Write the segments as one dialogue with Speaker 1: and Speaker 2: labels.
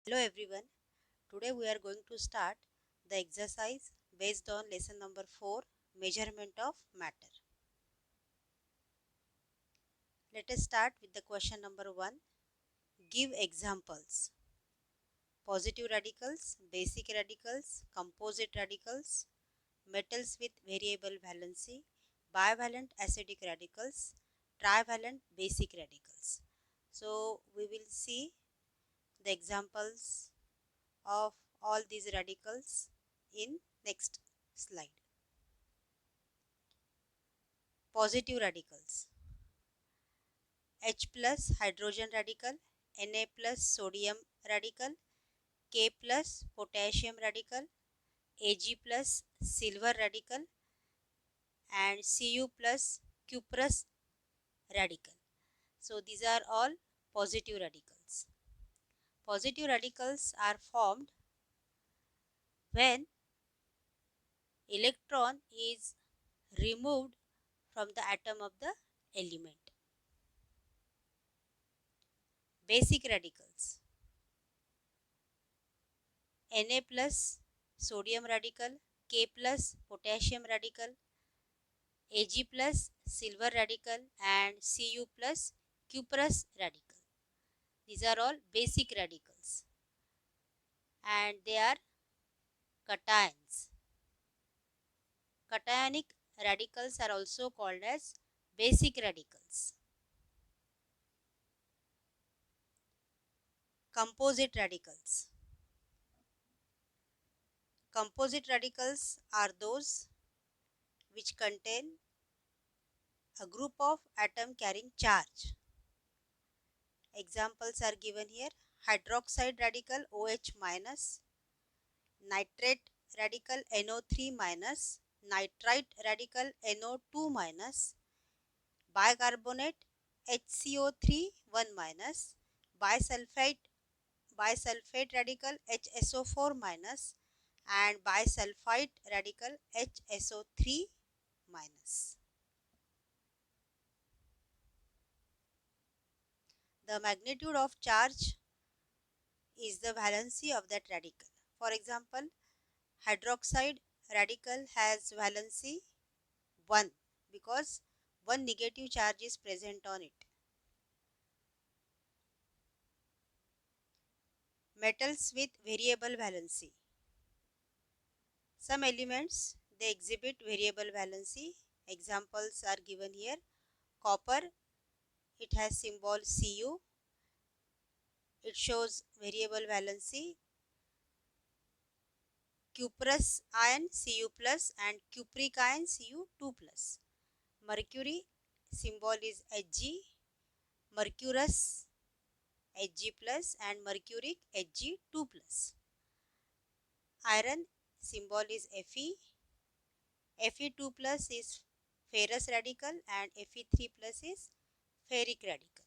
Speaker 1: Hello everyone. Today we are going to start the exercise based on lesson number 4, measurement of matter. Let us start with the question number 1. Give examples. Positive radicals, basic radicals, composite radicals, metals with variable valency, bivalent acidic radicals, trivalent basic radicals. So we will see the examples of all these radicals in next slide. Positive radicals: H plus hydrogen radical, Na plus sodium radical, K plus potassium radical, Ag plus silver radical, and Cu plus cuprous radical. So these are all positive radicals. Positive radicals are formed when electron is removed from the atom of the element. Basic radicals: Na plus sodium radical, K plus potassium radical, Ag plus silver radical, and Cu plus cuprous radical. These are all basic radicals and they are cations. Cationic radicals are also called as basic radicals. Composite radicals. Composite radicals are those which contain a group of atoms carrying charge. Examples are given here: hydroxide radical OH minus, nitrate radical NO3 minus, nitrite radical NO2 minus, bicarbonate HCO3 1 minus, bisulfite radical HSO4 minus, and bisulfite radical HSO3 minus. The magnitude of charge is the valency of that radical. For example, hydroxide radical has valency 1 because one negative charge is present on it. Metals with variable valency. Some elements they exhibit variable valency. Examples are given here. Copper, it has symbol Cu. It shows variable valency. Cuprous ion Cu plus and cupric ion Cu2 plus. Mercury symbol is Hg. Mercurous Hg plus and mercuric Hg2 plus. Iron symbol is Fe. Fe2 plus is ferrous radical and Fe3 plus is ferric radical.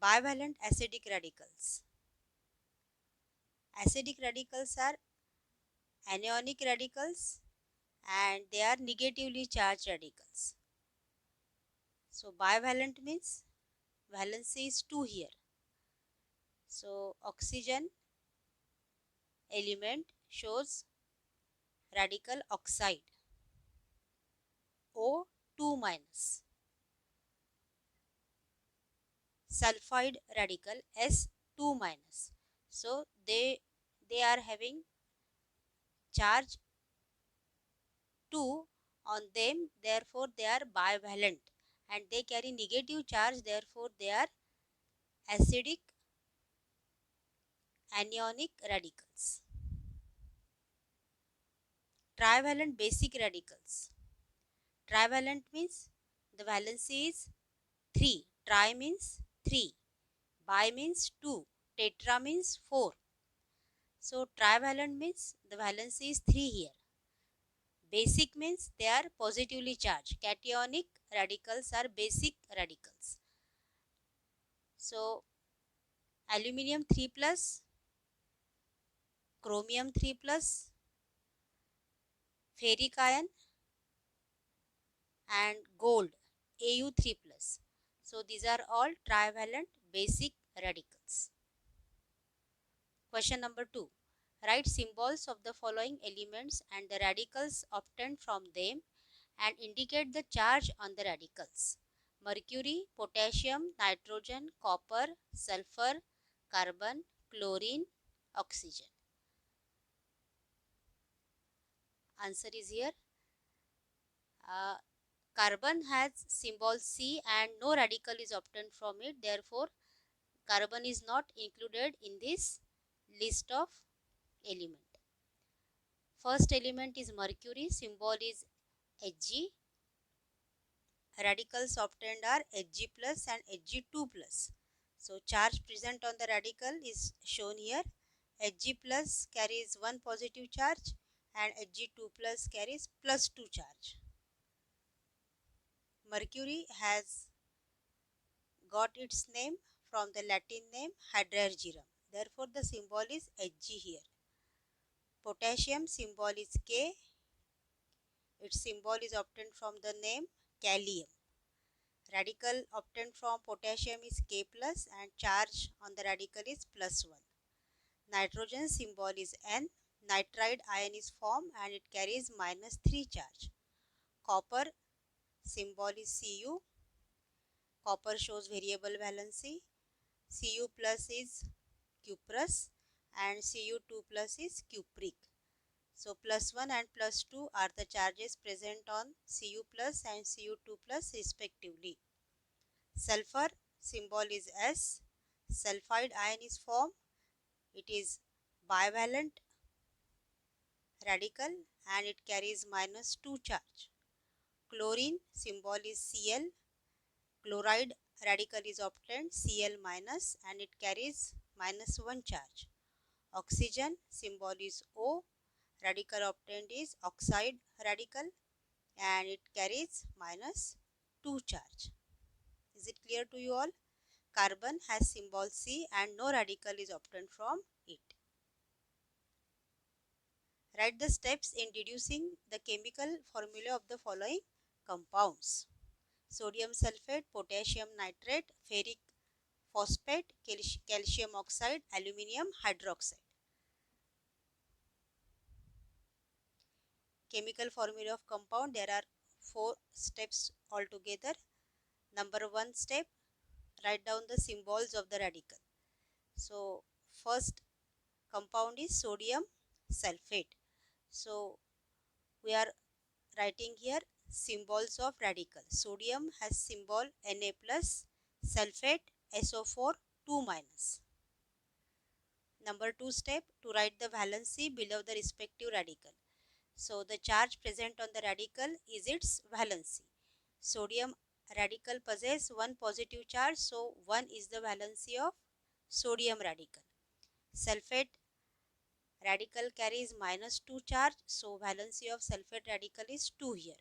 Speaker 1: Bivalent acidic radicals. Acidic radicals are anionic radicals and they are negatively charged radicals. So bivalent means valency is 2 here. So oxygen element shows radical oxide O2 minus. Sulfide radical S2 minus. So they are having charge 2 on them, therefore they are bivalent, and they carry negative charge, therefore they are acidic anionic radicals. Trivalent basic radicals. Trivalent means the valency is 3. Tri means 3. Bi means 2. Tetra means 4. So trivalent means the valency is 3 here. Basic means they are positively charged. Cationic radicals are basic radicals. So aluminium 3 plus, chromium 3 plus, ferric ion and gold Au3 plus. So these are all trivalent basic radicals. Question number 2. Write symbols of the following elements and the radicals obtained from them and indicate the charge on the radicals. Mercury, potassium, nitrogen, copper, sulfur, carbon, chlorine, oxygen. Answer is here. Carbon has symbol C and no radical is obtained from it. Therefore, carbon is not included in this list of element. First element is mercury, symbol is Hg. Radicals obtained are Hg plus and Hg2 plus. So charge present on the radical is shown here. Hg plus carries 1 positive charge and Hg2 plus carries plus 2 charge. Mercury has got its name from the Latin name Hydrargyrum. Therefore, the symbol is Hg here. Potassium symbol is K. Its symbol is obtained from the name Kalium. Radical obtained from potassium is K plus and charge on the radical is plus 1. Nitrogen symbol is N. Nitride ion is formed and it carries minus 3 charge. Copper symbol is Cu. Copper shows variable valency. Cu plus is cuprous and Cu2 plus is cupric. So plus 1 and plus 2 are the charges present on Cu plus and Cu2 plus respectively. Sulfur symbol is S. Sulfide ion is formed. It is bivalent radical and it carries minus 2 charge. Chlorine symbol is Cl. Chloride radical is obtained Cl minus and it carries minus 1 charge. Oxygen symbol is O. Radical obtained is oxide radical and it carries minus 2 charge. Is it clear to you all? Carbon has symbol C and no radical is obtained from it. Write the steps in deducing the chemical formula of the following compounds. Sodium sulfate, potassium nitrate, ferric phosphate, calcium oxide, aluminium hydroxide. Chemical formula of compound, there are 4 steps altogether. Number 1 step, write down the symbols of the radical. So first compound is sodium sulfate. So we are writing here symbols of radical. Sodium has symbol Na plus, sulfate SO4 2 minus. Number 2 step, to write the valency below the respective radical. So the charge present on the radical is its valency. Sodium radical possess 1 positive charge, so 1 is the valency of sodium radical. Sulfate radical carries minus 2 charge, so valency of sulfate radical is 2 here.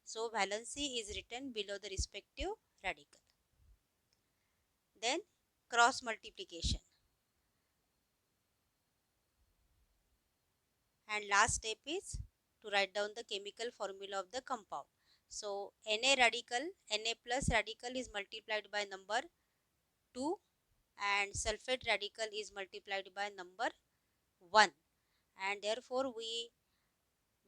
Speaker 1: So valency is written below the respective radical. Then cross multiplication. And last step is to write down the chemical formula of the compound. So Na radical, Na plus radical is multiplied by number 2 and sulfate radical is multiplied by number 1, and therefore we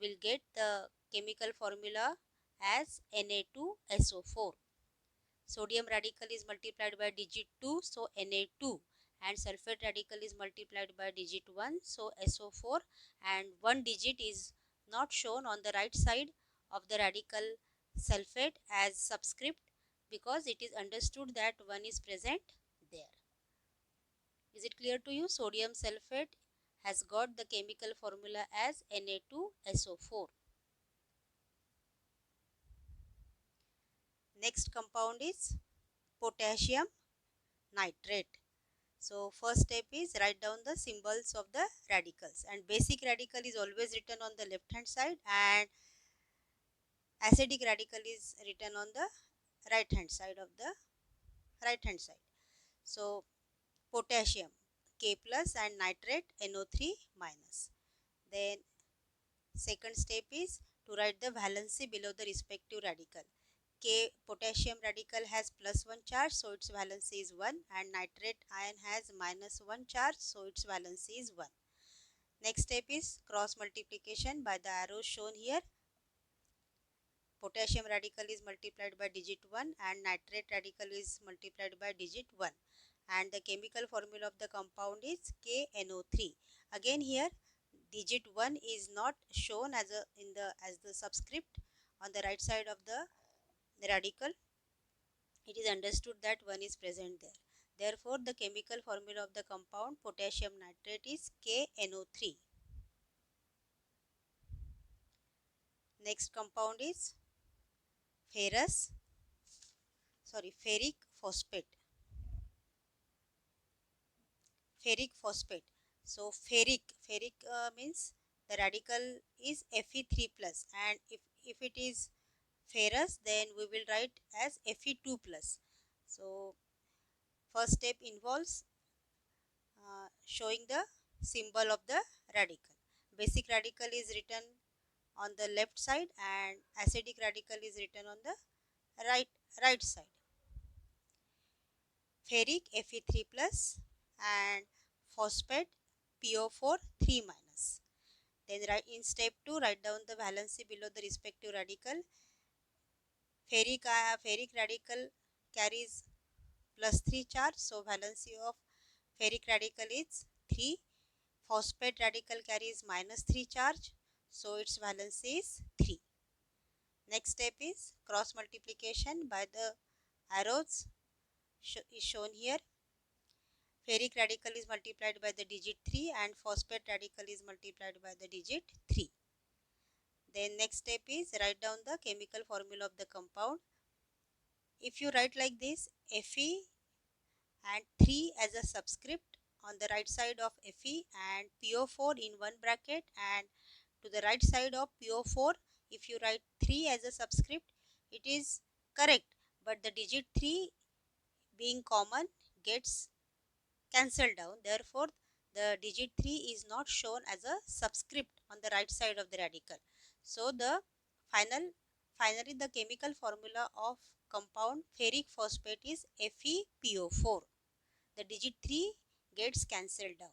Speaker 1: will get the chemical formula as Na2SO4. Sodium radical is multiplied by digit 2, so Na2, and sulfate radical is multiplied by digit 1, so SO4, and one digit is not shown on the right side of the radical sulfate as subscript because it is understood that 1 is present there. Is it clear to you? Sodium sulfate has got the chemical formula as Na2SO4. Next compound is potassium nitrate. So first step is write down the symbols of the radicals, and basic radical is always written on the left hand side and acidic radical is written on the right hand side of the right hand side. So potassium K plus and nitrate NO3 minus. Then second step is to write the valency below the respective radical. potassium radical has +1 charge, so its valency is 1, and nitrate ion has -1 charge, so its valency is 1. Next step is cross multiplication by the arrows shown here. Potassium radical is multiplied by digit 1 and nitrate radical is multiplied by digit 1, and the chemical formula of the compound is KNO3. Again here digit 1 is not shown as the subscript on the right side of the radical. It is understood that 1 is present there. Therefore, the chemical formula of the compound potassium nitrate is KNO3. Next compound is ferric phosphate. Ferric phosphate. So ferric means the radical is Fe3 plus, and if it is ferrous, then we will write as Fe2 plus. So first step involves showing the symbol of the radical. Basic radical is written on the left side and acidic radical is written on the right side. Ferric Fe3 plus and phosphate PO4 3 minus. Then in step 2 write down the valency below the respective radical. Ferric radical carries +3 charge, so valency of ferric radical is 3. Phosphate radical carries -3 charge, so its valency is 3. Next step is cross multiplication by the arrows is shown here. Ferric radical is multiplied by the digit 3 and phosphate radical is multiplied by the digit 3. Then next step is write down the chemical formula of the compound. If you write like this, Fe and 3 as a subscript on the right side of Fe and PO4 in one bracket, and to the right side of PO4 if you write 3 as a subscript, it is correct, but the digit 3 being common gets cancelled down. Therefore, the digit 3 is not shown as a subscript on the right side of the radical. So the finally the chemical formula of compound ferric phosphate is FePO4. The digit 3 gets cancelled down.